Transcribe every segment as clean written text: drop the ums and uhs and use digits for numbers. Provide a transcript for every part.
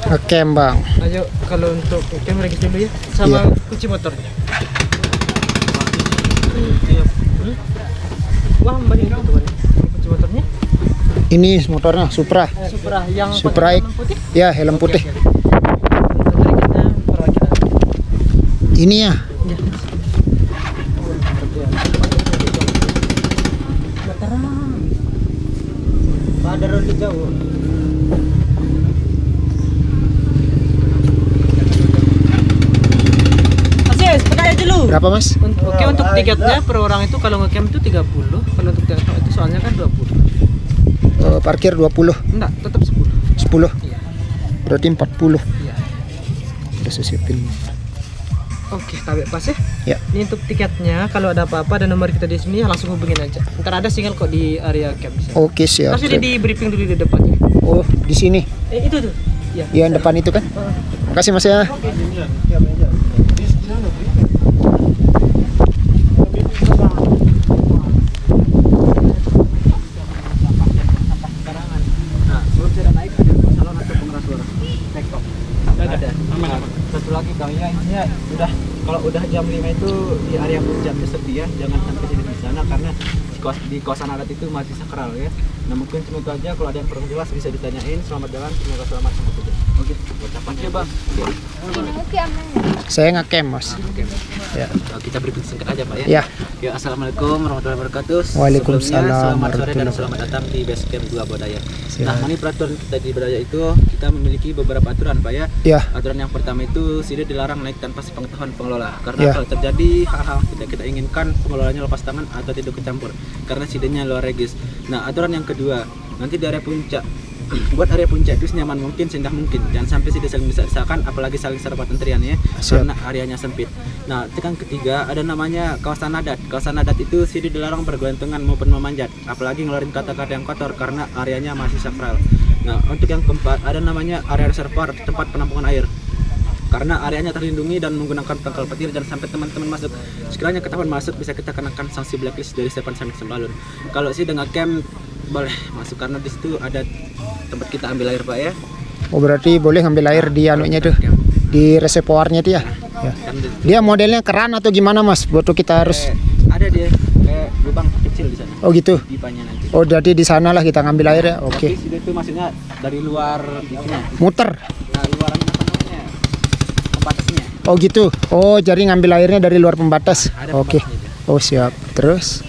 Ngecamp bang. Ayo kalau untuk ngecamp lagi dulu ya, sama kunci motornya. Wah banyak itu kunci motornya. Ini motornya Supra. Supra yang Supra helm putih. Ya, helm putih. Untuk tariknya perwakilan. Ini ya. Ya. Veteran. Ada roli jauh. Berapa mas? Oke, untuk tiketnya per orang itu kalau ngecamp itu 30. Kalau untuk tiket itu soalnya kan 20. Parkir 20. Enggak, tetap 10. 10. Iya. Berarti 40. Iya. Udah saya siapin. Oke, tabek pas ya. Ya. Ini untuk tiketnya, kalau ada apa-apa dan nomor kita di sini langsung hubungin aja. Ntar ada single kok di area camp di sana. Oke siap. Pasti di briefing dulu di depannya. Oh di sini. Itu tuh. Iya. Yang depan itu kan? Makasih mas ya. Oke. Satu lagi kami ya, intinya kalau udah jam 5 itu di area puncak itu sepi ya, jangan sampai sini di sana karena di kawasan adat itu masih sakral ya. Nah mungkin cuma itu aja, kalau ada yang kurang jelas bisa ditanyain. Selamat jalan, semoga selamat sampai tujuan. Oke, ucapan ya bang. Saya ngecamp mas. Ya. Kita beri singkat aja pak ya. Ya. Ya, assalamualaikum warahmatullahi wabarakatuh. Waalaikumsalam. Sebelumnya, selamat sore dan warahmatullahi selamat datang di base camp Gua Bodaya. Siap. Nah, ini peraturan kita di Bodaya itu kita memiliki beberapa aturan pak ya. Ya. Aturan yang pertama itu tidak dilarang naik tanpa sepengetahuan pengelola. Karena Ya. kalau terjadi hal-hal tidak kita inginkan, pengelolanya lepas tangan atau tidak kecampur karena sidenya luar regis. Nah, aturan yang kedua, nanti di area puncak buat area puncak itu senyaman mungkin, seindah mungkin. Jangan sampai tidak saling desak-desakan, apalagi saling serbat antrian ya. Siap. Karena areanya sempit. Nah, yang ketiga ada namanya kawasan adat. Kawasan adat itu tidak dilarang bergelantungan maupun memanjat, apalagi ngeluarin kata-kata yang kotor karena areanya masih sakral. Nah, untuk yang keempat ada namanya area reservoir, tempat penampungan air. Karena areanya terlindungi dan menggunakan tangkal petir, dan sampai teman-teman masuk. Sekiranya ketahuan masuk bisa kita kenakan sanksi blacklist dari 7 sampai sembalun. Kalau sih dengan camp boleh masuk karena di situ ada tempat kita ambil air pak ya. Oh berarti boleh ngambil air di anunya tuh, di reservoirnya tuh ya. Ya. Dia modelnya keran atau gimana mas? Buat kita harus. Ada dia kayak lubang kecil di sana. Oh gitu. Pipanya nanti. Oh jadi di sana lah kita ngambil air ya. Oke. Tapi itu maksudnya dari luar itunya. Muter. Nah, luar apa namanya? Pembatasnya. Oh gitu. Oh jadi ngambil airnya dari luar pembatas. Ada Oke. pembatasnya. Oh siap. Terus?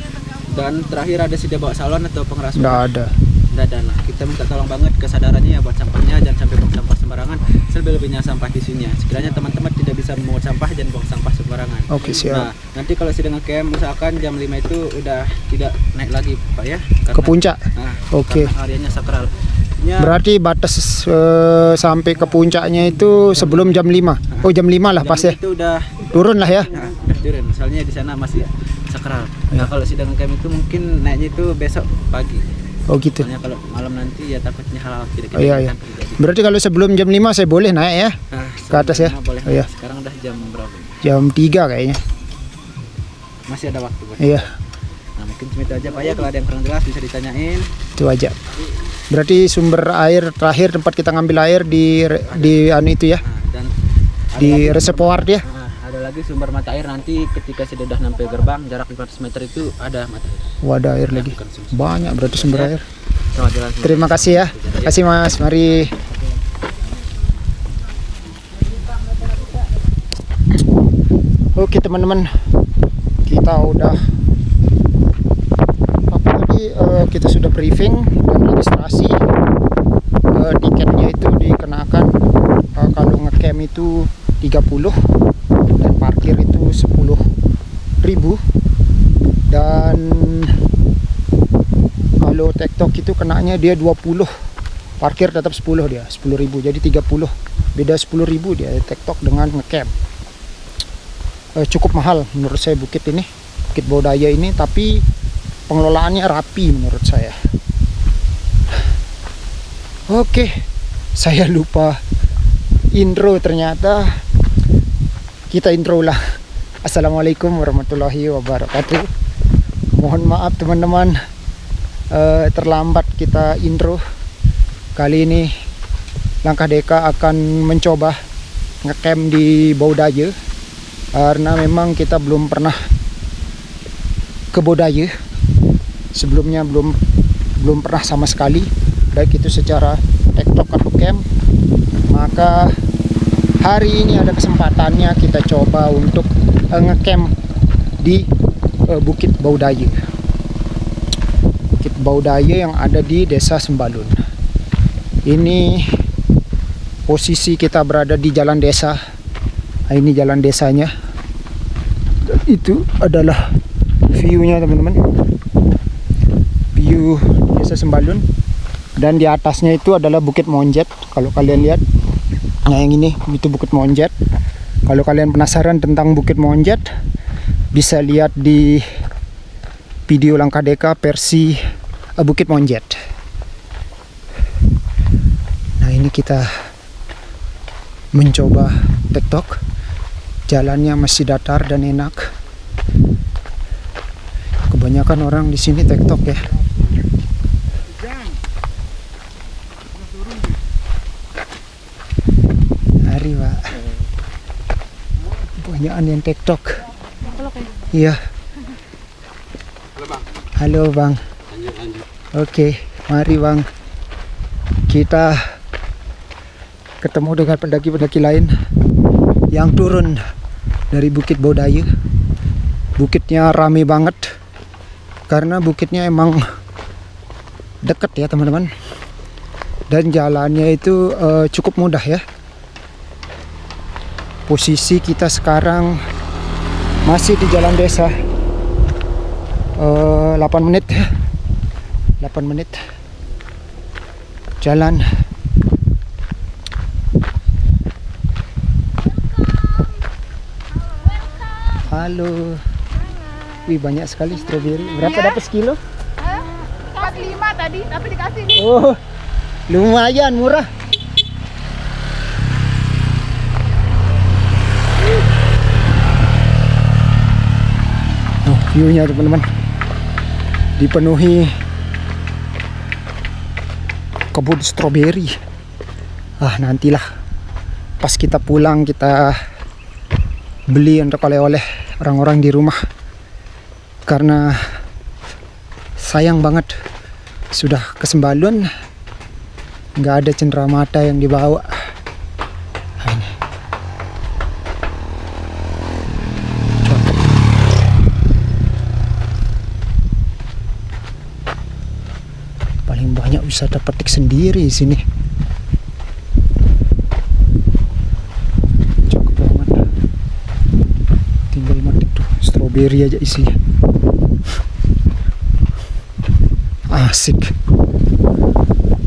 Dan terakhir ada sida bawa salon atau pengeras Nggak ada. Nggak ada lah. Kita minta tolong banget kesadarannya ya buat sampahnya, jangan sampai buang sampah sembarangan. Selebih-lebihnya sampah di sini. Sekiranya teman-teman tidak bisa memungut sampah, jangan buang sampah sembarangan. Oke siap. Nah, nanti kalau sedang camp misalkan jam 5 itu udah tidak naik lagi Pak ya. Ke puncak. Nah, Oke. karena areanya sakral. Ya, Berarti batas sampai ke puncaknya itu sebelum jam 5. Oh jam 5 lah jam pas ya. 5 itu udah Turun lah ya. Nah, udah turun. Soalnya di sana masih sakral. Nah, kalau sidang camp itu mungkin naiknya itu besok pagi. Oh gitu. Soalnya kalau malam nanti ya takutnya hal-hal tidak Oh iya iya. Berarti kalau sebelum jam 5 saya boleh naik ya. Nah, Ke atas ya. boleh. Oh, iya. Sekarang udah jam berapa? Jam 3 kayaknya. Masih ada waktu buat. Iya. Nah, mungkin cuma itu aja Pak ya, kalau ada yang kurang jelas bisa ditanyain. Itu aja. Berarti sumber air terakhir tempat kita ngambil air di anu itu ya. Nah, dan ada Di lagi reservoir dia. ada lagi sumber mata air nanti ketika sudah sampai gerbang jarak 500 meter itu ada mata air. Wadah air lagi. Banyak berarti sumber air. Selamat jalan semua. Terima kasih ya. Terima kasih Mas. Mari. Oke teman-teman, kita udah kita sudah briefing dan registrasi. Tiketnya itu dikenakan kalau ngecamp itu 30 dan parkir itu 10.000, dan kalau TikTok itu kenanya dia 20 parkir tetap 10 dia, 10.000 jadi 30, beda 10.000 dia TikTok dengan ngecamp. Cukup mahal menurut saya Bukit Baudaya ini, tapi pengelolaannya rapi menurut saya. Oke, saya lupa intro, ternyata kita intro lah. Assalamualaikum warahmatullahi wabarakatuh. Mohon maaf teman-teman, terlambat kita intro. Kali ini Langkah Deka akan mencoba ngecamp di Baudaya, karena memang kita belum pernah ke Baudaya sebelumnya, belum pernah sama sekali, baik itu secara TikTok atau camp. Maka hari ini ada kesempatannya kita coba untuk ngecamp di Bukit Baudaya. Bukit Baudaya yang ada di Desa Sembalun. Ini posisi kita berada di jalan desa. Nah, ini jalan desanya. Itu adalah view-nya teman-teman. View Desa Sembalun. Dan di atasnya itu adalah Bukit Monjet. Kalau kalian lihat, nah yang ini itu Bukit Monjet. Kalau kalian penasaran tentang Bukit Monjet, bisa lihat di video Langkah Deka versi Bukit Monjet. Nah ini kita mencoba TikTok. Jalannya masih datar dan enak. Kebanyakan orang di sini TikTok ya. Hari Pak, kebanyakan yang TikTok. Iya. Halo Bang. Oke, mari Bang. Kita ketemu dengan pendaki-pendaki lain yang turun dari Bukit Baudaya. Bukitnya rame banget karena bukitnya emang deket ya teman-teman, dan jalannya itu cukup mudah ya. Posisi kita sekarang masih di jalan desa, 8 menit jalan. Halo. Wih, banyak sekali stroberi. Berapa dapat sekilo? 45 tadi, tapi dikasih nih. Oh, lumayan murah. Oh, view-nya teman-teman dipenuhi kebun stroberi. Nantilah pas kita pulang kita beli untuk oleh-oleh orang-orang di rumah, karena sayang banget sudah ke Sembalun nggak ada cenderamata yang dibawa. Nah, ini cocok. Paling banyak wisata petik sendiri di sini. Stroberi aja isinya. Asik.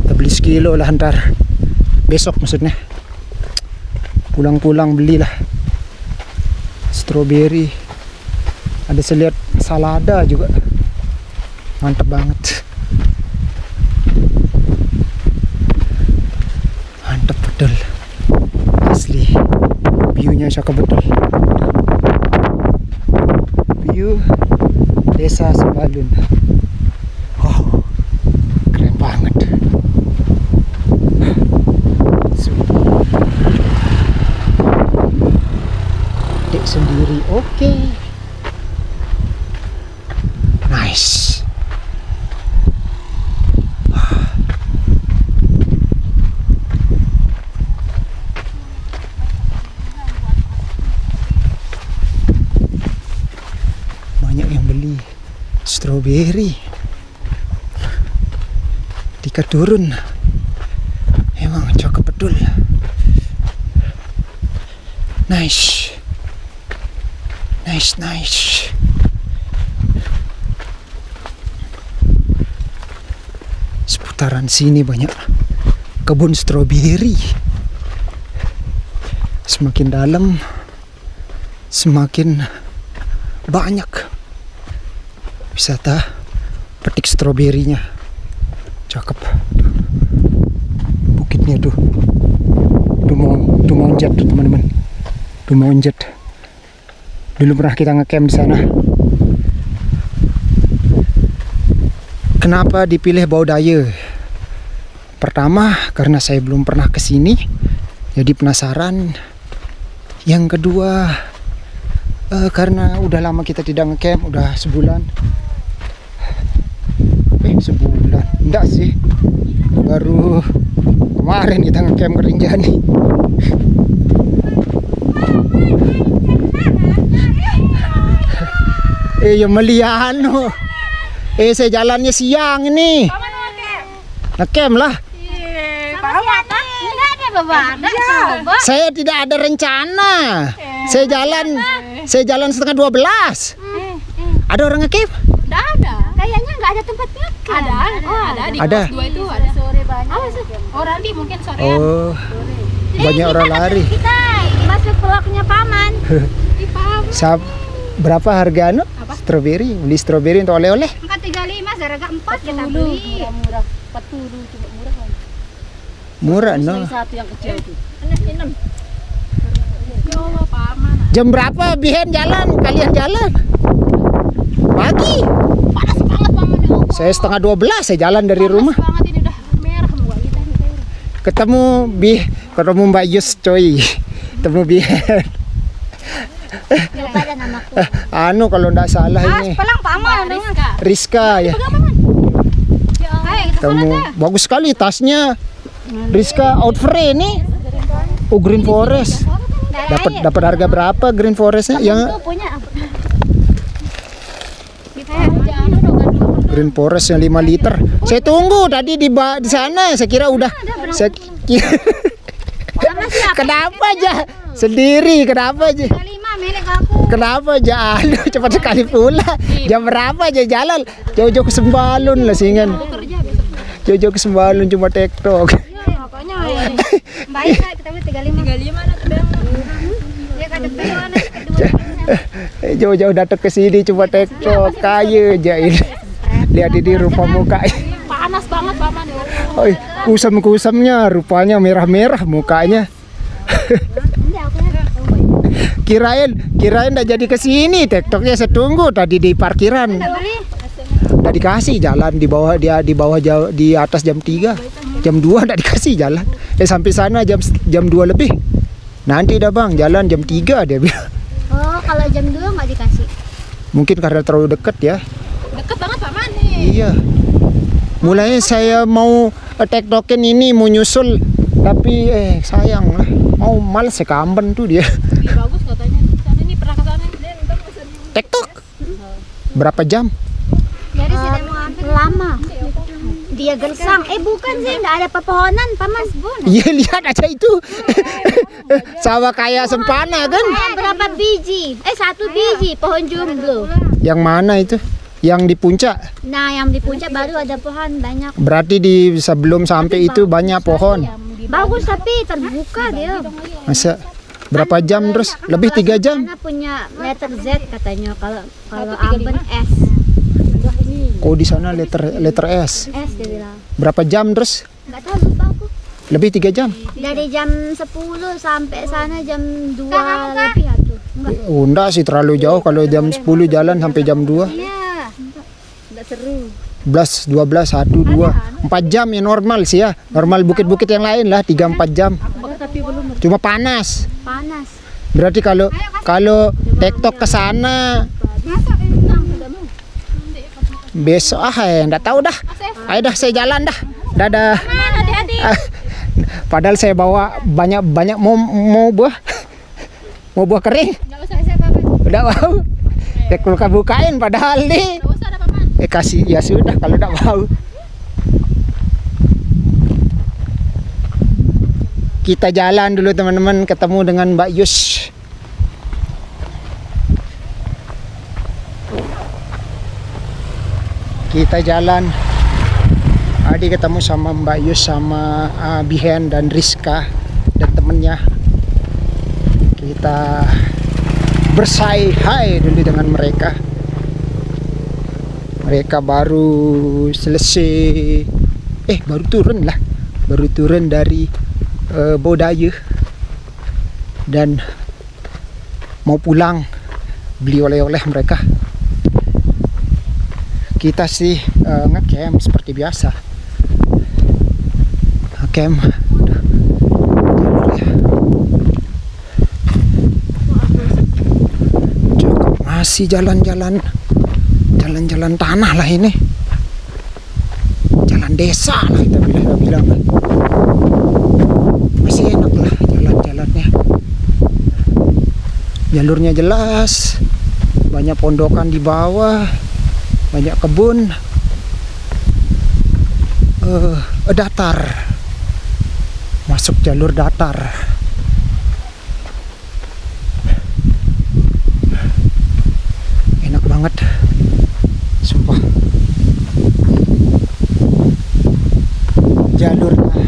Kita beli sekilo lah ntar. Besok maksudnya. Pulang-pulang belilah stroberi. Ada saya lihat salada juga. Mantap banget. Mantap betul. Asli. View-nya cakep betul. View Desa Sembalun. Wow, keren banget. Dek sendiri, oke. Nice. Stroberi ketika turun emang cakep betul. Nice. Seputaran sini banyak kebun stroberi. Semakin dalam semakin banyak wisata petik stroberinya. Cakep. Bukitnya tuh. Tuh Monjet tuh teman-teman. Tuh Monjet. Dulu pernah kita ngecamp di sana. Kenapa dipilih Baudaya? Pertama, karena saya belum pernah kesini, jadi penasaran. Yang kedua, karena udah lama kita tidak ngecamp, udah sebulan. Sebulan, enggak sih, baru kemarin kita ngecamp ke Rinjani. Yang meliano. Saya jalannya siang ini. Ngecamp lah. Saya tidak ada rencana. Saya jalan setengah 12. Ada orang ngecamp? Nggak ada. Kayaknya nggak ada tempat makan. Ada. Di Ada. kelas 2 itu ada. Sore banyak. Oh, Randi mungkin sore. Oh, banyak orang lari. Kita masuk vlognya Paman. Berapa harga stroberi? Beli stroberi untuk oleh-oleh? 435, harga 4 kita beli. Murah, 40 cuma murah kan. Murah no. Satu yang kecil itu. 6. Ya Allah, Paman. Jam berapa Bihen jalan? Kalian jalan? Pagi. Panas banget Paman. Ya Allah. Saya setengah 12 saya jalan dari rumah. Panas banget ini udah merah muka kita nih. Ketemu Mbak Yus coy. Ketemu Bihen. Lupa ada namaku. Kalau ndak salah ini. Pelang Paman. Rizka ya. Ketemu bagus sekali tasnya. Rizka Outfree nih. Green Forest. Dapat harga berapa Green Forestnya? Yang Punya. Green Forest yang 5 liter. Saya tunggu tadi di sana. Saya kira udah. Kenapa aja sendiri? Kenapa aja? 5 milik aku. Kenapa aja? Cepat sekali pula. Jam berapa aja jalan? Jauh-jauh ke Sembalun lah singan. Jauh-jauh ke Sembalun cuma TikTok. Pokoknya baik Kak, kita beli 35 lah bilang. Ya kada peluan kedua. Jauh-jauh datang ke sini cuma TikTok. Kaya aja ini. Lihat ini rupa muka. Panas banget Paman. Oi, kusam-kusamnya rupanya merah-merah mukanya. Kirain enggak jadi ke sini. TikToknya saya tunggu tadi di parkiran. Udah dikasih jalan di bawah di atas jam 3. Jam 2 enggak dikasih jalan. Sampai sana jam 2 lebih. Nanti dah Bang, jalan jam 3 dia bilang. Oh, kalau jam 2 enggak dikasih. Mungkin karena terlalu dekat ya. Deket banget Paman nih. Iya. Mulanya saya mau TikTokin ini mau nyusul tapi sayang lah. Mau males sekamben tuh dia. Bagus katanya. Sana ini pernah ke sana. TikTok. Berapa jam? Jadi saya mau ambil lama. Dia gersang. Bukan sih, enggak ada pepohonan, Paman. Iya, lihat aja itu. Sawah kayak sempana kan? Berapa biji? 1 biji pohon jomblo. Yang mana itu? Yang di puncak. Nah, yang di puncak baru ada pohon banyak. Berarti di sebelum sampai itu banyak pohon. Bagus tapi terbuka dia. Masa berapa jam terus? Lebih 3 jam. Karena punya letter Z katanya. Kalau Amben S. Oh, di sana letter S. S dia bilang. Berapa jam terus? Enggak tahu, lupa aku. Lebih 3 jam. Dari jam 10 sampai sana jam 2 lebih atuh. Enggak. Oh, enggak sih terlalu jauh kalau jam 10 jalan sampai jam 2. Iya. Enggak seru. 11, 12, 1, 2 4 jam ya normal sih ya. Normal bukit-bukit yang lain lah 3-4 jam. Tapi belum. Cuma panas. Panas. Berarti kalau TikTok ke sana besok enggak tahu dah. Ayo dah saya jalan dah. Dadah. Hati-hati. Padahal saya bawa banyak mau buah kering. Enggak usah siapa Paman. Udah mau. Kulkas bukain padahal nih. Enggak usah ada Paman. Kasih ya sudah kalau enggak mau. Kita jalan dulu teman-teman, ketemu dengan Mbak Yus. Kita jalan. Tadi ketemu sama Mbak Yus sama Bihen dan Rizka dan temennya. Kita bersai-hai dulu dengan mereka. Mereka baru selesai, baru turun dari Bodaya dan mau pulang, beli oleh-oleh mereka. Kita sih ngecamp seperti biasa. Ngecamp. Masih jalan-jalan tanah lah ini, jalan desa lah kita bilang. Masih enak lah jalan-jalannya, jalurnya jelas, banyak pondokan di bawah, banyak kebun, datar, masuk jalur datar. Enak banget, sumpah. Jalurnya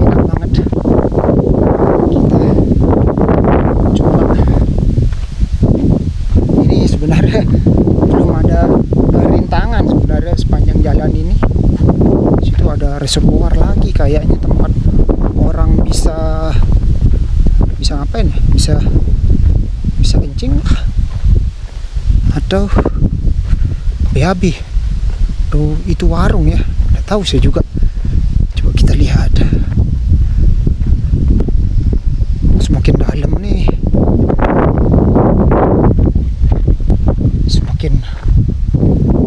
enak banget. Kita cuma ini sebenarnya belum ada rintangan sebenarnya sepanjang jalan ini. Situ ada reservoir lagi kayaknya, tempat orang bisa ngapain ya? Bisa kencing lah. Atau BAB atau itu warung ya, nggak tahu saya juga. Coba kita lihat. Semakin dalam nih, semakin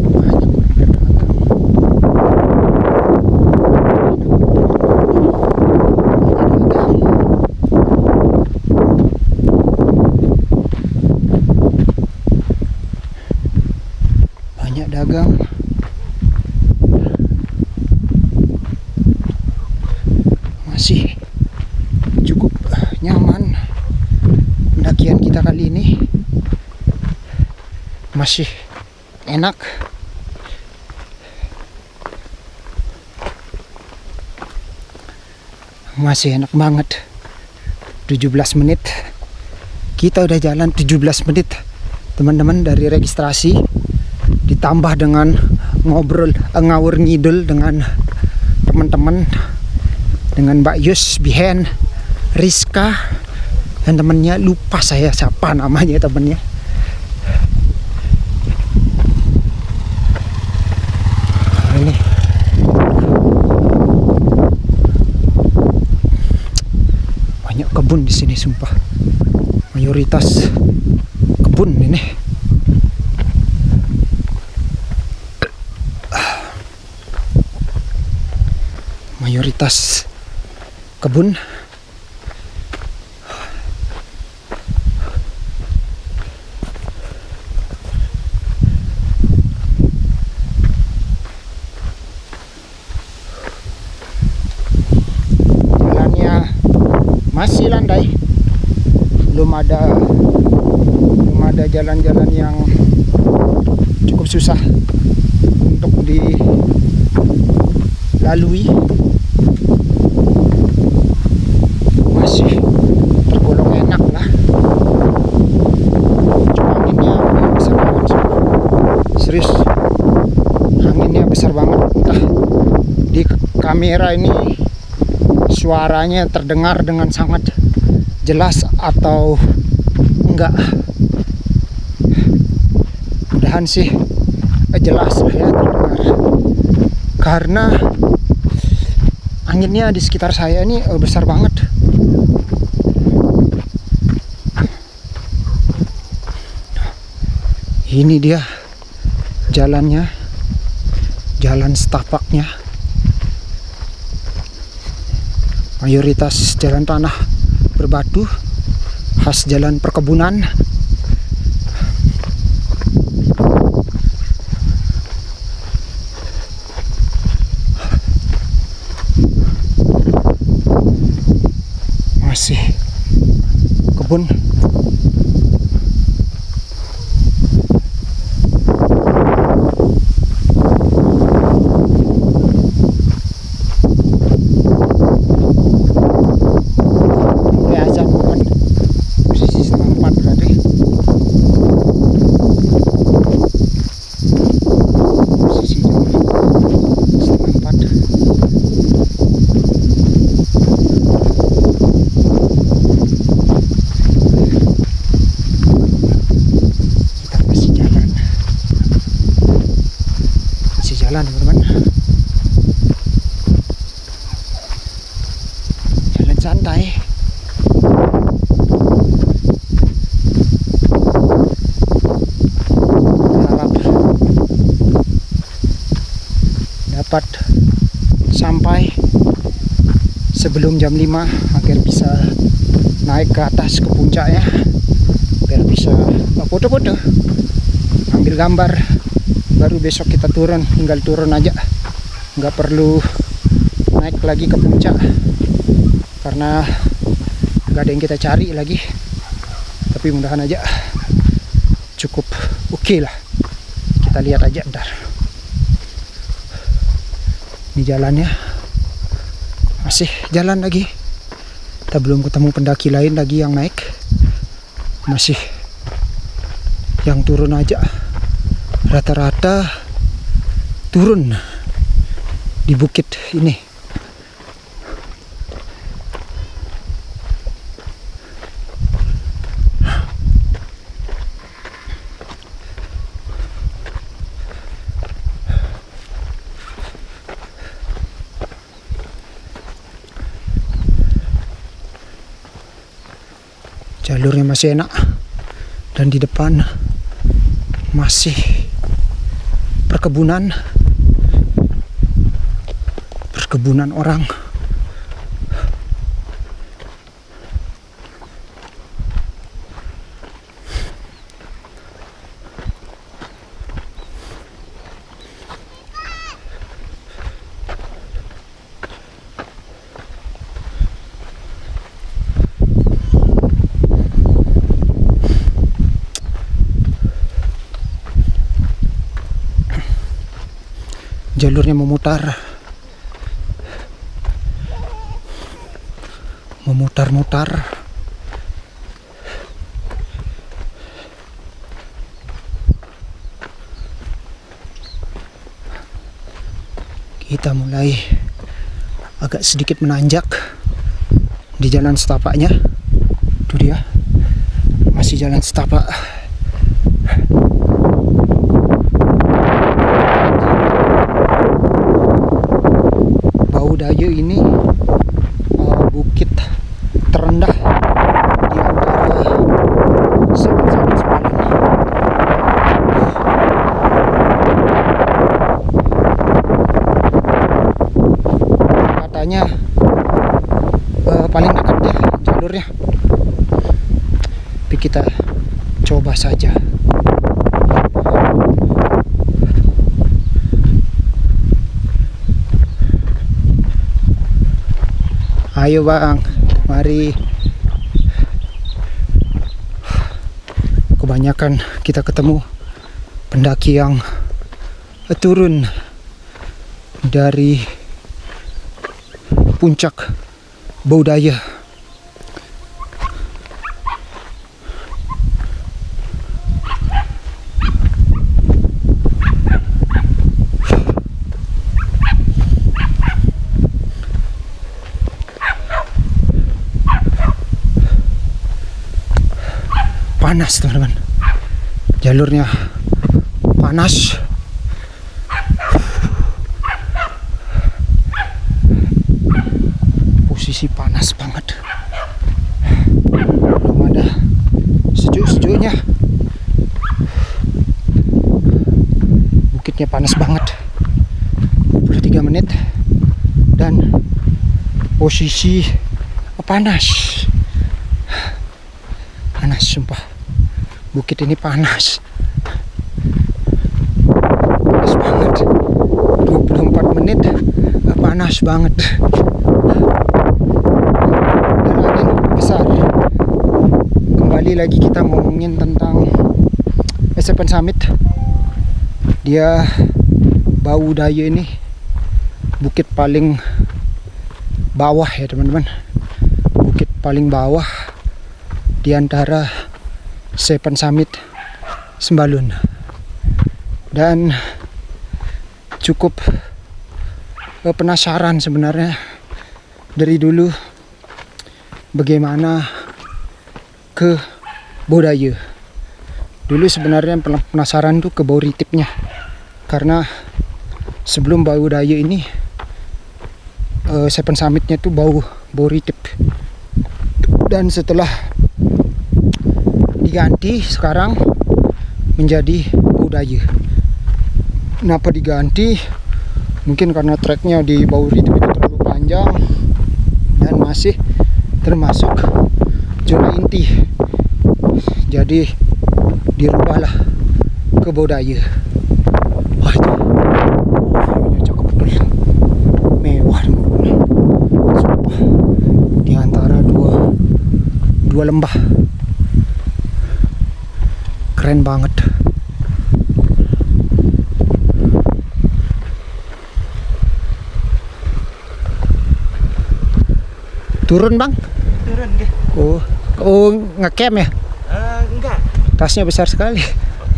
banyak orang berdagang. Banyak dagang. Masih cukup nyaman pendakian kita kali ini, masih enak. Masih enak banget. 17 menit kita udah jalan, 17 menit teman-teman, dari registrasi ditambah dengan ngobrol ngawur ngidul dengan teman-teman, dengan Mbak Yus, Bihen, Rizka dan temennya, lupa saya siapa namanya temennya. Ini banyak kebun di sini, sumpah. Mayoritas kebun ini. Mayoritas kebun. Jalannya masih landai, belum ada jalan-jalan yang cukup susah untuk dilalui. Masih tergolong enak lah. Cuma anginnya besar banget, serius, anginnya besar banget. Entah di kamera ini suaranya terdengar dengan sangat jelas atau enggak. Mudahan sih jelas lah ya terdengar, karena anginnya di sekitar saya ini besar banget. Ini dia jalannya, jalan setapaknya. Mayoritas jalan tanah berbatu, khas jalan perkebunan. Masih kebun. santai. Berharap dapat sampai sebelum jam 5 agar bisa naik ke atas ke puncaknya, biar bisa foto-foto, ambil gambar. Baru besok kita turun, tinggal turun aja, nggak perlu naik lagi ke puncak karena nggak ada yang kita cari lagi. Tapi mudahan aja cukup oke lah, kita lihat aja ntar. Ini jalannya masih jalan lagi, kita belum ketemu pendaki lain lagi yang naik, masih yang turun aja. Rata-rata turun di bukit ini. Jalurnya masih enak, dan di depan masih perkebunan orang. Jalurnya memutar-mutar. Kita mulai agak sedikit menanjak di jalan setapaknya. Itu dia, masih jalan setapak. Bau-Daya ini bukit terendah di antara Sepen-Samit Sembalun. Katanya paling dekat ya jalurnya, tapi kita coba saja. Ayo bang, mari. Kebanyakan kita ketemu pendaki yang turun dari puncak Bau-Daya. Panas teman-teman, jalurnya panas. Posisi panas banget, belum ada sejuk-sejuknya. Bukitnya panas banget, 23 menit, dan posisi panas sumpah. Bukit ini panas banget, 24 menit panas banget, dan angin besar. Kembali lagi kita ngomongin tentang Sepen-Samit. Dia Bau-Daya ini bukit paling bawah ya teman-teman, bukit paling bawah di antara Sepen-Samit Sembalun, dan cukup penasaran sebenarnya dari dulu bagaimana ke Bau-Daya. Dulu sebenarnya penasaran tuh ke Bau-Ritipnya, karena sebelum Bau-Daya ini Sepen-Samitnya tuh Bau-Ritip. Dan setelah diganti sekarang menjadi budaya. Kenapa diganti? Mungkin karena treknya di Bauri itu terlalu panjang dan masih termasuk zona inti. Jadi dirubahlah ke budaya. Wah itu view-nya cakep betul. Mewah teman-teman. Sumpah. Di antara dua lembah. Keren banget. Turun bang? Turun deh. Oh ngecamp ya? Enggak. Tasnya besar sekali.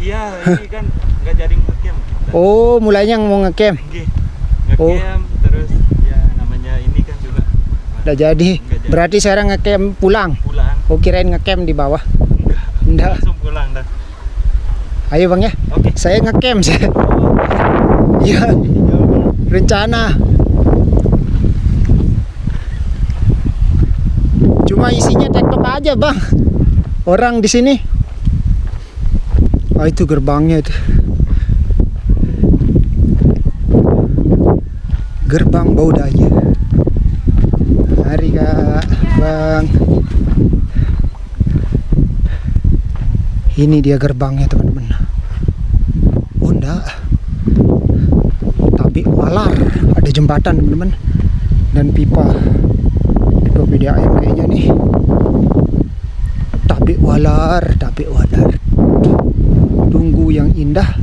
Iya, ini kan nggak jadi ngecamp. Oh mulainya mau ngecamp. Ngecamp terus ya namanya ini kan juga. Udah jadi. Berarti sekarang ngecamp pulang. Oh kirain ngecamp di bawah. Enggak. Langsung pulang dah. Ayo bang ya. Oke. Saya ngecamp saya. Ya. Rencana. Cuma isinya TikTok aja bang. Orang di sini. Oh itu gerbangnya itu. Gerbang Baudaya. Mari kak, bang. Ini dia gerbangnya teman-teman. Oh enggak. Tapi walar. Ada jembatan teman-teman. Dan pipa. Pipa PDAM kayaknya nih. Tapi walar. Tunggu yang indah.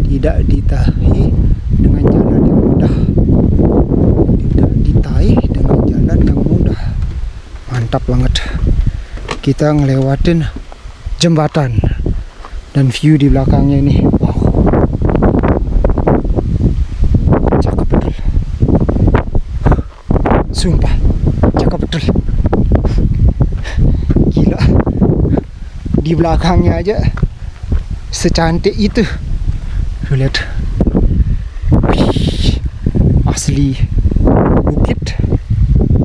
Tidak ditahi dengan jalan yang mudah. Tidak ditahi dengan jalan yang mudah. Mantap banget. Kita ngelewatin jembatan dan view di belakangnya ini. Wow. Cakep betul. Sumpah, cakep betul. Gila. Di belakangnya aja secantik itu. Tuh lihat. Wih, asli bukit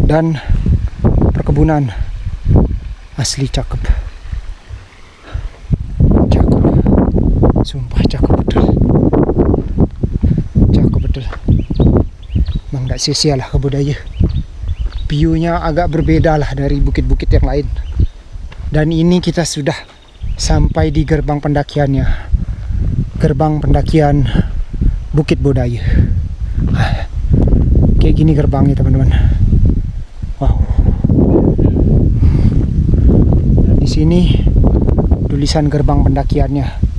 dan perkebunan. Asli cakep. Sumpah cakep betul. Cakep betul. Emang gak sia-sia lah ke budaya. View-nya agak berbeda lah dari bukit-bukit yang lain. Dan ini kita sudah sampai di gerbang pendakiannya. Gerbang pendakian Bukit Budaya. Kayak gini gerbangnya teman-teman. Wow. Dan di sini tulisan gerbang pendakiannya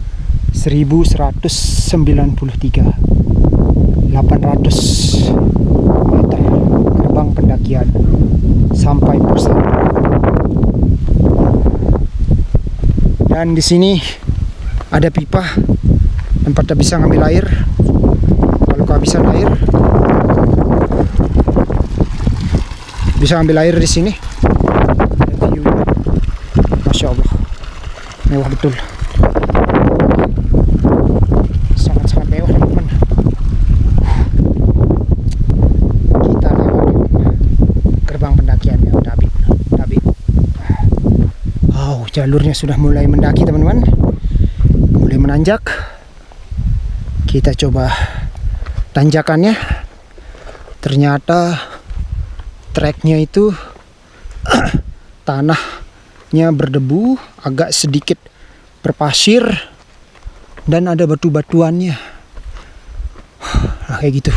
1193 800 meter gerbang pendakian sampai pusat. Dan di sini ada pipa tempat kita bisa ngambil air kalau kehabisan air. Bisa ambil air di sini. Masya Allah, mewah betul. Sangat-sangat mewah teman-teman. Kita lewat gerbang pendakiannya Dabi. Wow, jalurnya sudah mulai mendaki teman-teman. Mulai menanjak. Kita coba tanjakannya. Ternyata treknya itu tanahnya berdebu, agak sedikit berpasir dan ada batu-batuannya. Nah, kayak gitu.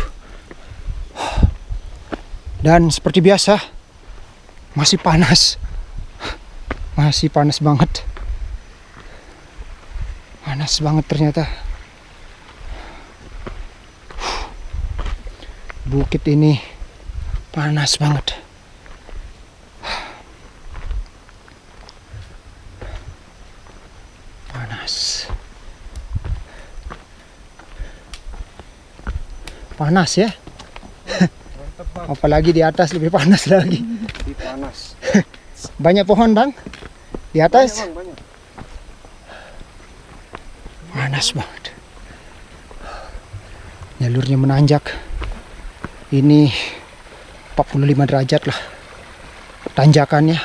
Dan seperti biasa masih panas. Masih panas banget. Panas banget ternyata. Bukit ini panas banget. Panas. Panas ya. Apalagi di atas lebih panas lagi. Lebih panas. Banyak pohon bang di atas. Banyak. Panas banget. Jalurnya menanjak. Ini 45 derajat lah tanjakannya.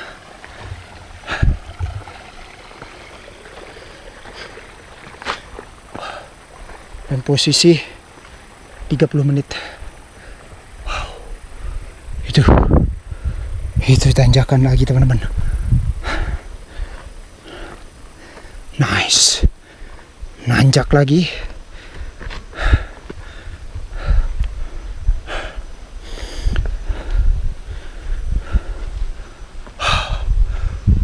Dan posisi 30 menit. Wow. Itu tanjakan lagi teman-teman. Nice. Nanjak lagi.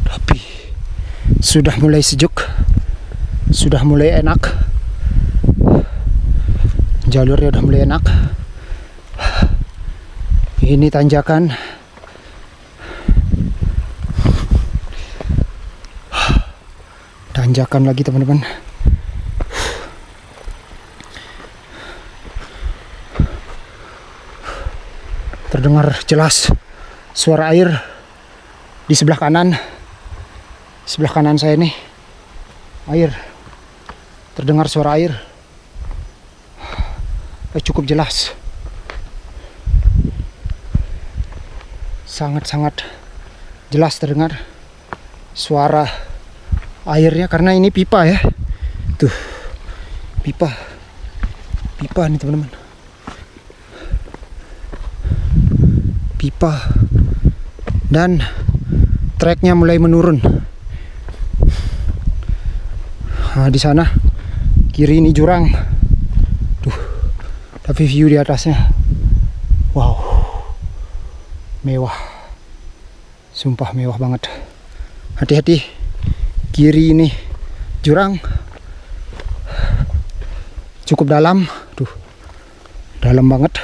Tapi sudah mulai sejuk. Sudah mulai enak. Jalurnya udah mulai enak. Ini tanjakan. Tanjakan lagi teman-teman. Terdengar jelas suara air di sebelah kanan. Sebelah kanan saya nih. Air. Terdengar suara air. Cukup jelas. Sangat-sangat jelas terdengar suara airnya karena ini pipa ya. Tuh. Pipa nih teman-teman. Pipa. Dan treknya mulai menurun. Nah, di sana kiri ini jurang. Tuh. Tapi view di atasnya. Wow. Mewah. Sumpah mewah banget. Hati-hati. Kiri ini jurang. Cukup dalam. Tuh. Dalam banget.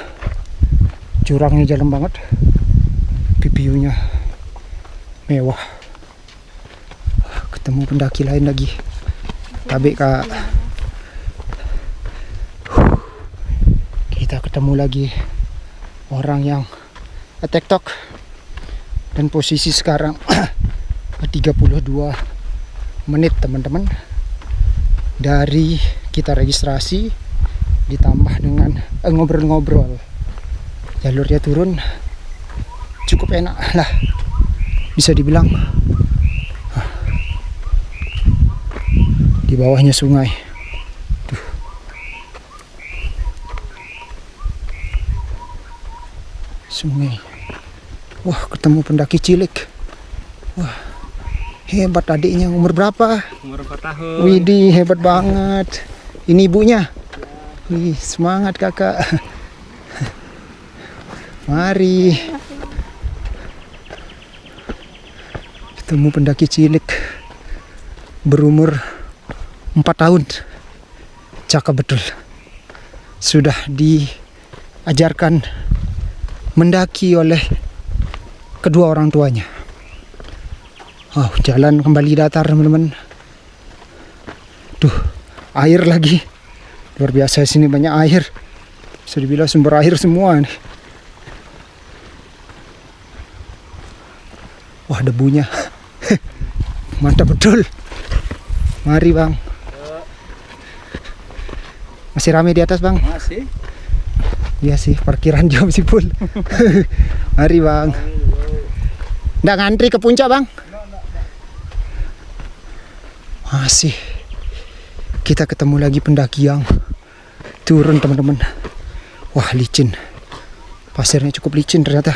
Jurangnya dalam banget. View-nya mewah. Ketemu pendaki lain lagi. Tabe kak. Kita ketemu lagi orang yang TikTok. Dan posisi sekarang 32 menit teman-teman dari kita registrasi ditambah dengan ngobrol-ngobrol. Jalurnya turun cukup enak lah bisa dibilang. Di bawahnya sungai. Tuh. Sungai. Wah, ketemu pendaki cilik. Wah, hebat adiknya. Umur berapa? Umur 4 tahun. Widih, hebat banget. Ini ibunya. Wih, semangat kakak. Mari. Ketemu pendaki cilik berumur 4 tahun. Cakep betul. Sudah diajarkan mendaki oleh kedua orang tuanya. Oh, jalan kembali datar teman-teman. Tuh, air lagi. Luar biasa sini banyak air. Bisa dibilang sumber air semua nih. Wah, debunya. Mantap betul. Mari bang. Masih ramai di atas bang? Masih. Iya sih, parkiran jauh sih full. Mari bang. Nggak ngantri ke puncak bang? Masih. Kita ketemu lagi pendaki yang turun teman-teman. Wah, licin. Pasirnya cukup licin ternyata.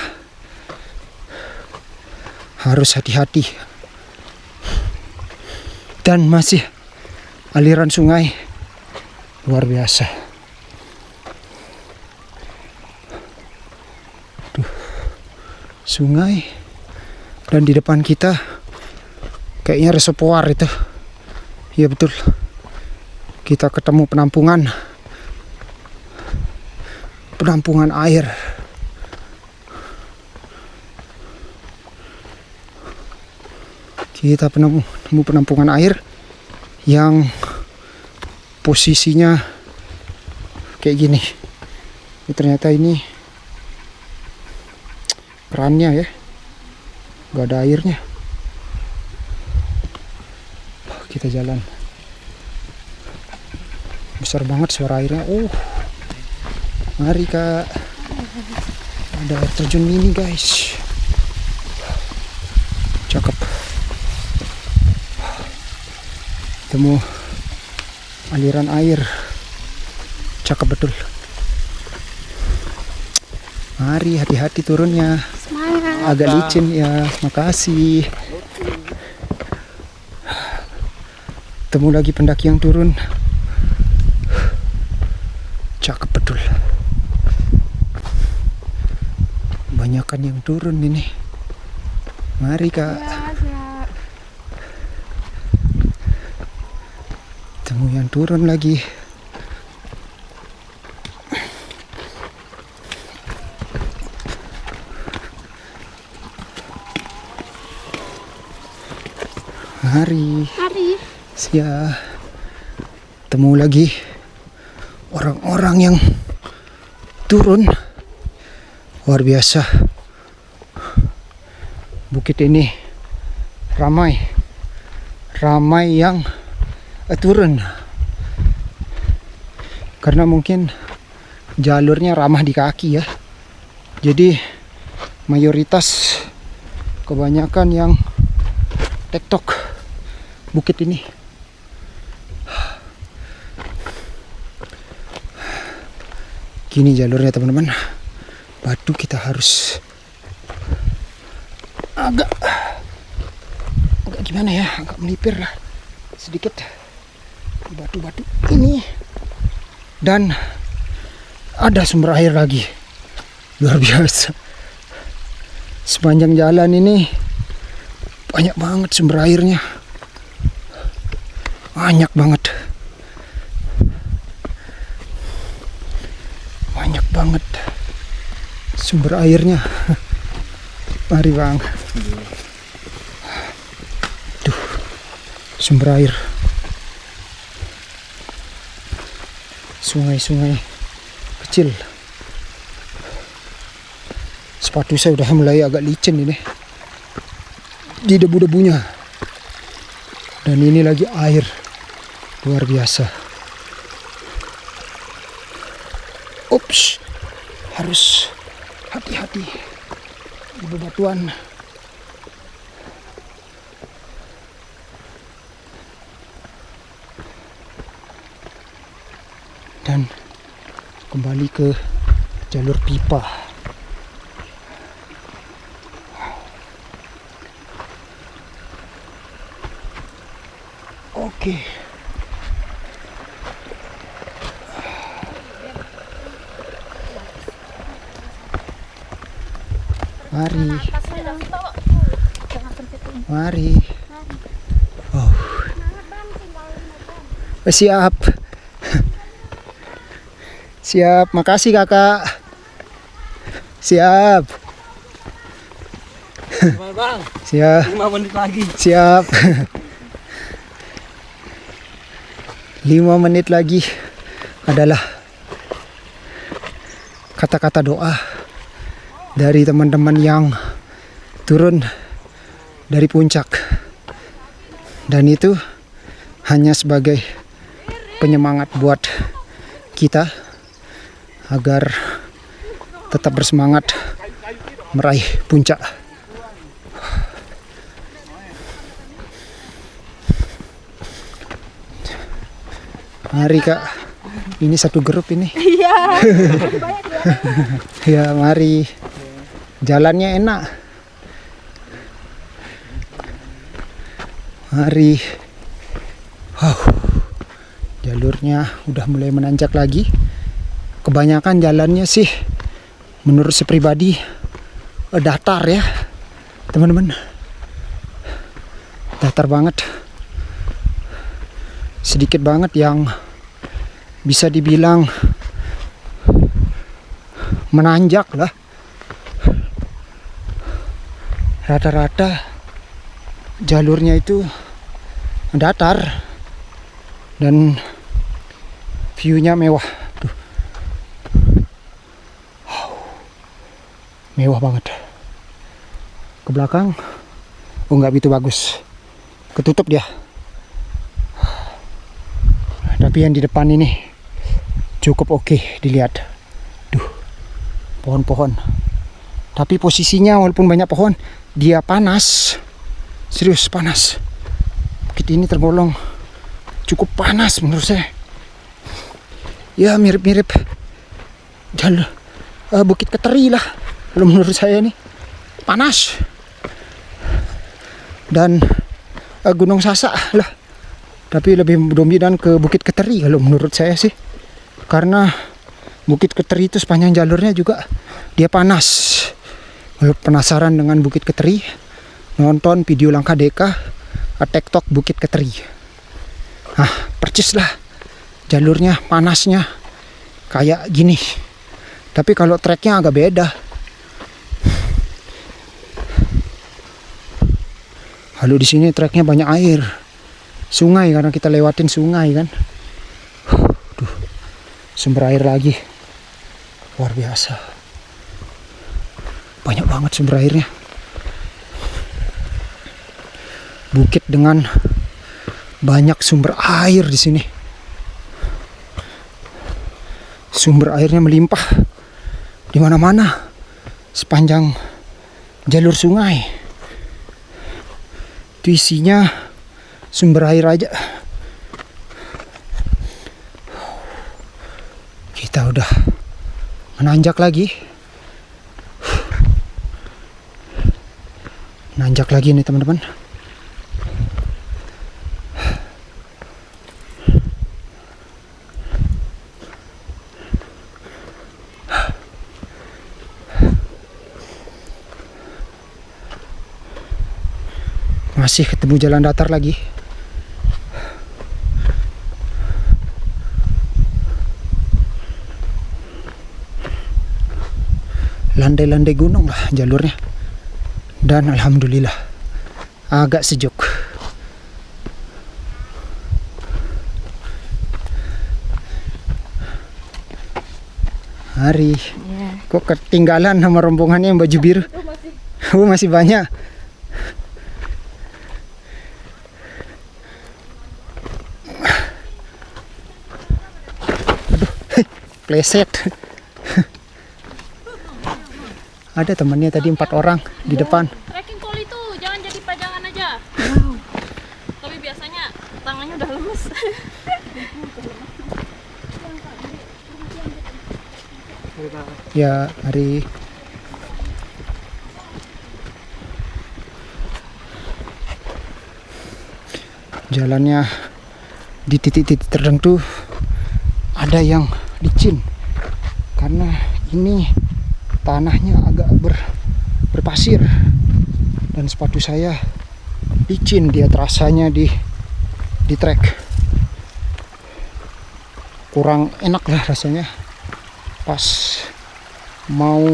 Harus hati-hati. Dan masih aliran sungai luar biasa. Tuh, sungai. Dan di depan kita kayaknya reservoir itu. Iya betul. Kita ketemu penampungan air. Kita penemu penampungan air yang posisinya kayak gini. Ternyata ini kerannya ya, gak ada airnya. Kita jalan. Besar banget suara airnya. Mari kak. Ada air terjun mini guys. Cakep. Ketemu aliran air. Cakep betul. Mari, hati-hati turunnya. Semangat. Agak licin ya. Makasih. Temu lagi pendaki yang turun. Cakep betul. Banyakan yang turun ini. Mari Kak. Temu yang turun lagi. Mari. Siap. Temu lagi orang-orang yang turun. Luar biasa. Bukit ini ramai yang turun. Karena mungkin jalurnya ramah di kaki ya. Jadi mayoritas kebanyakan yang tektok bukit ini. Gini jalurnya teman-teman. Batu kita harus agak gimana ya, agak melipir lah sedikit di batu-batu ini. Dan ada sumber air lagi, luar biasa. Sepanjang jalan ini banyak banget sumber airnya, banyak banget sumber airnya. Mari bang. Tuh, sumber air. Sungai-sungai kecil. Sepatu saya udah mulai agak licin ini di debu-debunya. Dan ini lagi air. Luar biasa. Ups. Harus hati-hati di bebatuan. Dan kembali ke jalur pipa. Oke. Mari. Oh. Siap. Siap, makasih kakak. Siap. Bang, Siap. 5 menit lagi. Siap. 5 menit lagi adalah kata-kata doa dari teman-teman yang turun dari puncak. Dan itu hanya sebagai penyemangat buat kita agar tetap bersemangat meraih puncak. Mari kak, ini satu grup ini. Iya. Ya mari, jalannya enak. Mari. Wow, jalurnya udah mulai menanjak lagi. Kebanyakan jalannya sih menurut saya pribadi datar ya teman-teman, datar banget. Sedikit banget yang bisa dibilang menanjak lah. Rata-rata jalurnya itu datar dan view-nya mewah. Tuh. Wow. Mewah banget. Ke belakang, oh nggak begitu bagus, ketutup dia. Tapi yang di depan ini cukup oke dilihat. Duh, pohon-pohon. Tapi posisinya walaupun banyak pohon, dia panas. Serius panas. Bukit ini tergolong cukup panas menurut saya. ya mirip-mirip jalur Bukit Keteri lah kalau menurut saya nih. Panas. Dan Gunung Sasak lah, tapi lebih dominan ke Bukit Keteri kalau menurut saya sih, karena Bukit Keteri itu sepanjang jalurnya juga dia panas. Kalau penasaran dengan Bukit Keteri, nonton video Langkah Deka TikTok Bukit Keteri. Nah, percis lah jalurnya, panasnya kayak gini, tapi kalau treknya agak beda. Lalu di sini treknya banyak air, sungai karena kita lewatin sungai kan. Duh, sumber air lagi, luar biasa, banyak banget sumber airnya. Bukit dengan banyak sumber air di sini. Sumber airnya melimpah di mana-mana sepanjang jalur sungai. Itu isinya sumber air aja. Kita udah menanjak lagi. Nanjak lagi nih teman-teman. Masih ketemu jalan datar lagi. Landai-landai gunung lah jalurnya. Dan alhamdulillah agak sejuk. Hari kok ketinggalan sama rombongannya yang baju biru. Oh, masih banyak. Pleset. Ada temannya tadi 4 orang di depan. Trekking pole itu jangan jadi pajangan aja. Tapi biasanya tangannya udah lemes. Ya, hari jalannya di titik-titik tertentu ada yang licin karena ini tanahnya agak berpasir dan sepatu saya licin, dia terasanya di trek kurang enak lah rasanya pas mau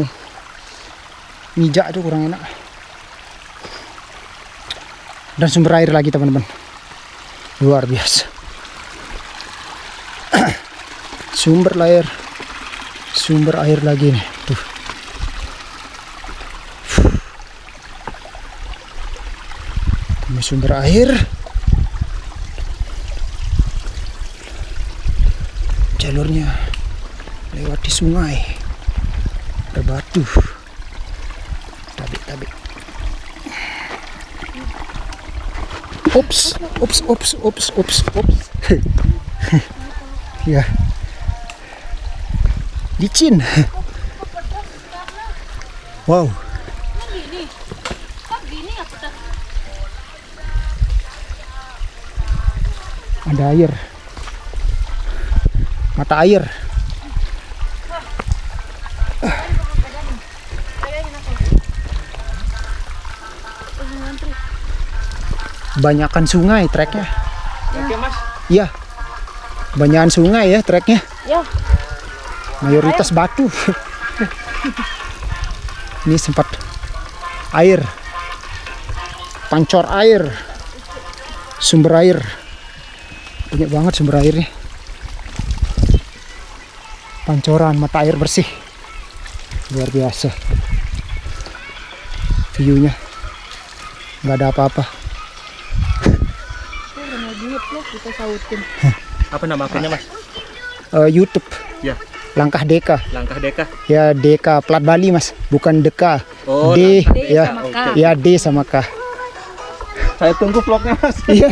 mijak itu kurang enak. Dan sumber air lagi teman-teman, luar biasa. Sumber air lagi nih tuh. Ini sumber air, jalurnya lewat di sungai berbatu, tabik. Ups. Ya, licin. Wow. Ada air, mata air. Banyakan sungai treknya. Oke mas. Iya, banyakan sungai ya treknya. Ya. Mayoritas batu. Ini sempat air, pancor air, sumber air. Banyak banget sumber airnya. Pancoran mata air bersih. Luar biasa. View-nya nggak ada apa-apa. Kita sautin. Apa nama akunnya mas? YouTube. Ya. Langkah Deka. Langkah Deka. Ya, Deka plat Bali mas, bukan Deka. Oh, D Langkah Deka. ya. Oke. Ya, D sama K. Saya tunggu vlognya Mas. Iya.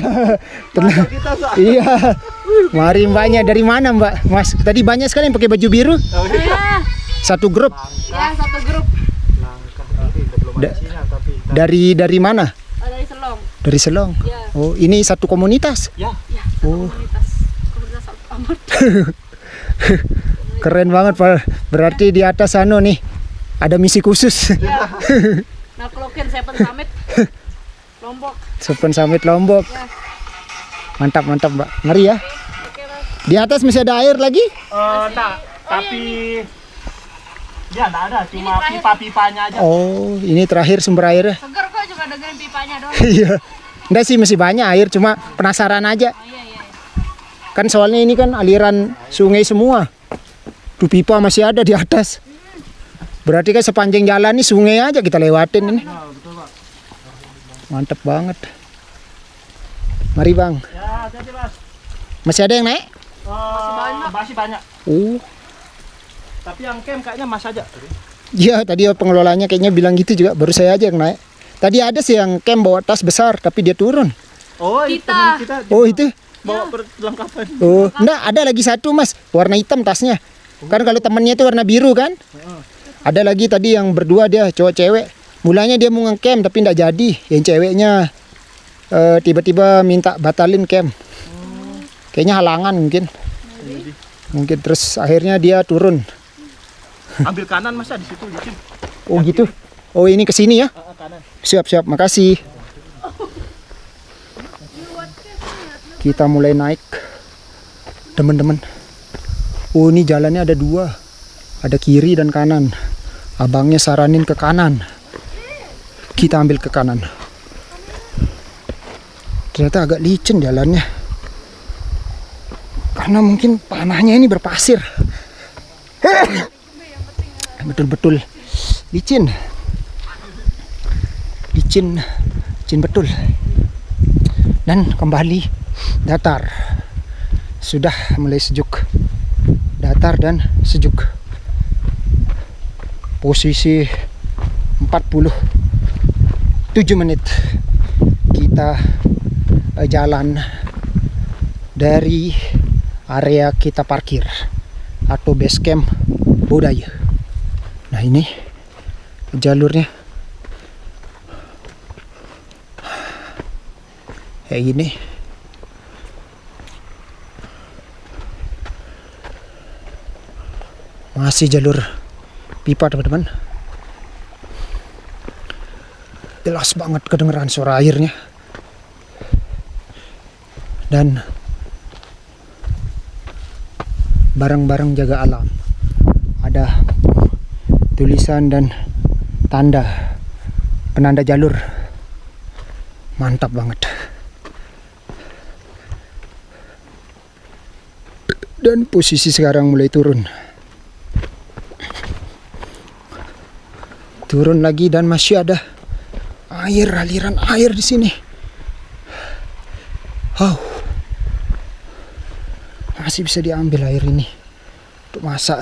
Tenang. Kita Sa. Iya. Mari mbaknya dari mana mbak? Mas, tadi banyak sekali yang pakai baju biru. Oh, iya. Satu grup. Ya, satu grup. Da- dari mana? Dari Selong. Dari Selong. Ya. Oh, ini satu komunitas. Ya. Ya, satu Oh. komunitas amat. Keren banget Pak. Berarti di atas sana nih ada misi khusus. Ya. Nah, Klokin Seven Summit Lombok. Seven Summit Lombok. Ya. Mantap mantap Mbak. Ngeri ya. Oke, Mas. Di atas masih ada air lagi? Tapi ya enggak ada, cuma pipa-pipanya aja. Oh, ini terakhir sumber airnya. Seger kok juga dengerin pipanya dong. Iya. Enggak sih masih banyak air, cuma penasaran aja. Oh iya iya. Kan soalnya ini kan aliran sungai semua. Tuh pipa masih ada di atas. Berarti kan sepanjang jalan ini sungai aja kita lewatin ini. Mantap banget. Mari Bang. Ya, hati-hati Mas. Masih ada yang naik? Masih banyak. Oh. Tapi yang camp kayaknya Mas aja. Iya, tadi pengelolanya kayaknya bilang gitu juga. Baru saya aja yang naik. Tadi ada sih yang camp bawa tas besar, tapi dia turun. Oh, Kita. teman kita Oh, itu? bawa perlengkapan. Oh, enggak, ada lagi satu Mas, warna hitam tasnya. Kan kalau temennya itu warna biru kan? Ada lagi tadi yang berdua dia, cowok cewek. Mulanya dia mau nge-camp tapi enggak jadi. Yang ceweknya tiba-tiba minta batalin camp. Kayaknya halangan mungkin. Mungkin terus akhirnya dia turun. Ambil kanan Mas di situ licin. Oh gitu. Oh ini ke sini ya? Kanan. Siap, makasih. Kita mulai naik, teman-teman. Oh ini jalannya ada dua, ada kiri dan kanan. Abangnya saranin ke kanan. Kita ambil ke kanan. Ternyata agak licin jalannya. Karena mungkin tanahnya ini berpasir. Betul-betul licin. Licin betul. Dan kembali datar. Sudah mulai sejuk. Datar dan sejuk. Posisi 47 menit kita jalan dari area kita parkir atau base camp Budaya. Nah ini jalurnya kayak gini. Masih jalur pipa teman-teman. Jelas banget kedengeran suara airnya. Dan barang-barang jaga alam. Ada tulisan dan tanda penanda jalur. Mantap banget. Dan posisi sekarang mulai turun. Turun lagi dan masih ada air, aliran air di sini. Masih bisa diambil air ini untuk masak.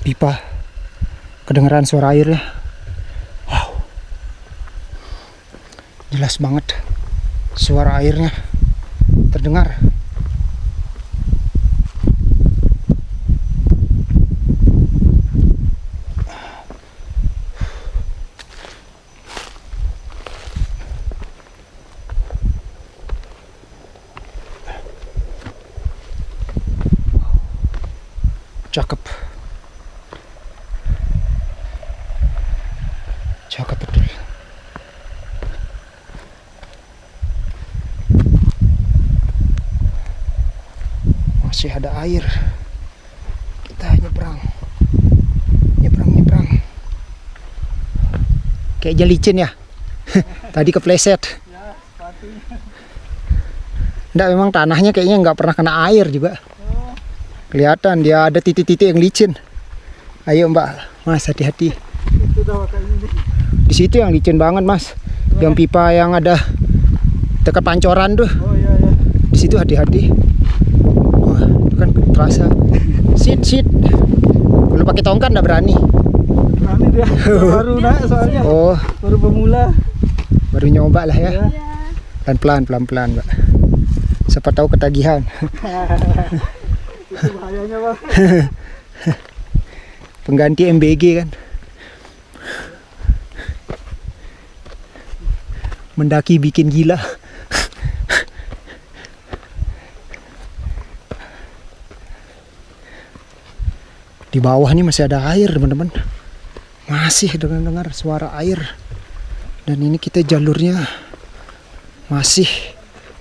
Pipa, kedengeran suara airnya. Wow, jelas banget suara airnya terdengar. Cakep. Cakep betul. Masih ada air. Kita nyebrang. Kayak licin ya. Tadi kepleset. Nggak, memang tanahnya kayaknya nggak pernah kena air juga. Kelihatan dia ada titik-titik yang licin. Ayo Mbak, Mas hati-hati. Di situ yang licin banget Mas. Yang pipa yang ada dekat pancoran tuh. Oh iya. Di situ hati-hati. Wah, itu kan terasa. Sit. Kalau pakai tongkat nggak berani. nih dia. Baru naik soalnya. Oh, Baru pemula. baru nyoba lah ya. Ya. Pelan-pelan, Mbak. Siapa tahu ketagihan. Itu bahayanya bang. Pengganti MBG kan. Mendaki bikin gila. Di bawah nih masih ada air, teman-teman. Masih dengar suara air. Dan ini kita jalurnya masih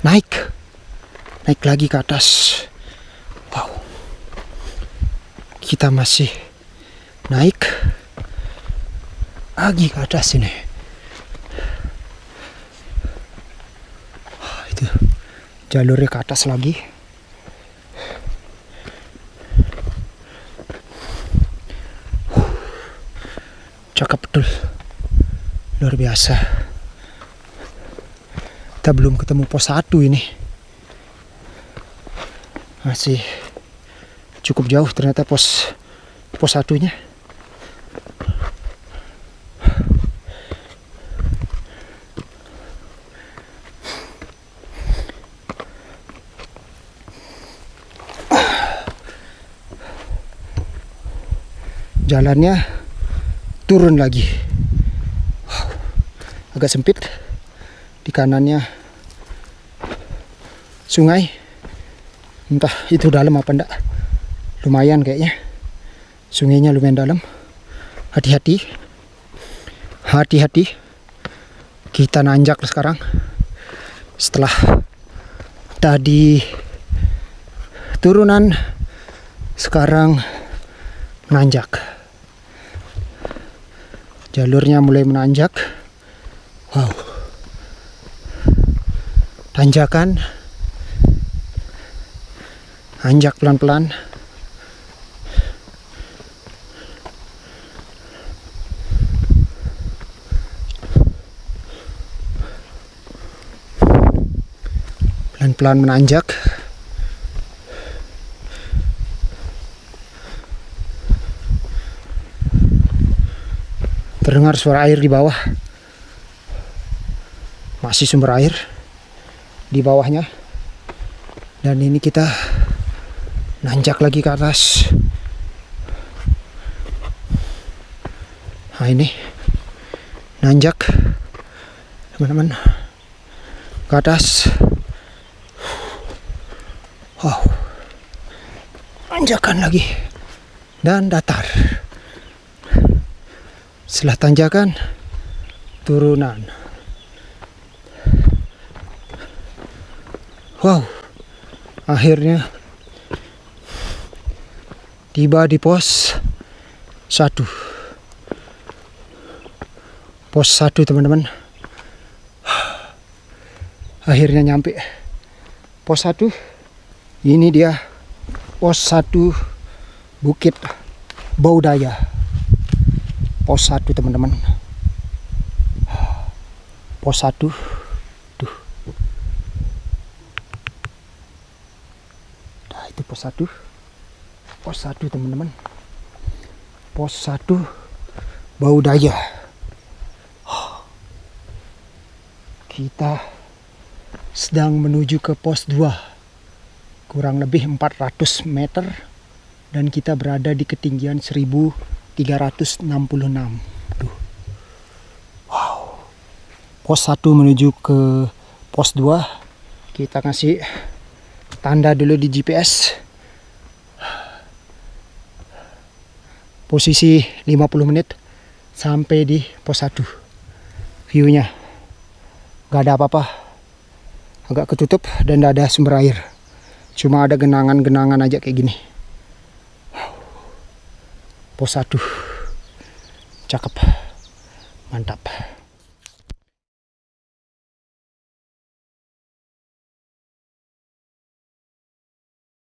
naik lagi ke atas. Wow, kita masih naik lagi ke atas ini. Itu jalurnya ke atas lagi. Cakep betul, luar biasa. Kita belum ketemu pos 1 ini. Masih cukup jauh ternyata pos 1-nya. Jalannya turun lagi. Wow, agak sempit. Di kanannya sungai. Entah itu dalam apa enggak. Lumayan kayaknya. Sungainya lumayan dalam. Hati-hati. Hati-hati. Kita nanjak sekarang. Setelah tadi turunan, sekarang menanjak. Jalurnya mulai menanjak. Wow. Tanjakan. Anjak pelan-pelan. Pelan-pelan menanjak. Terdengar suara air di bawah. Masih sumber air di bawahnya. Dan ini kita nanjak lagi ke atas. Nah ini nanjak, teman-teman, ke atas. Wow, tanjakan lagi dan datar. Setelah tanjakan, turunan. Wow, akhirnya tiba di pos 1. Pos 1, teman-teman. Akhirnya nyampe pos 1. Ini dia pos 1 Bukit Baudaya. Pos 1, teman-teman. Pos 1. Tuh. Nah, itu pos 1. Pos 1, teman-teman. Pos 1 Baudaya. Kita sedang menuju ke pos 2. Kurang lebih 400 meter. Dan kita berada di ketinggian 1366. Tuh. Wow. Pos 1 menuju ke pos 2. Kita kasih tanda dulu di GPS. Posisi 50 menit sampai di pos 1. View-nya gak ada apa-apa. Agak ketutup dan gak ada sumber air. Cuma ada genangan-genangan aja kayak gini. Pos 1. Cakep. Mantap.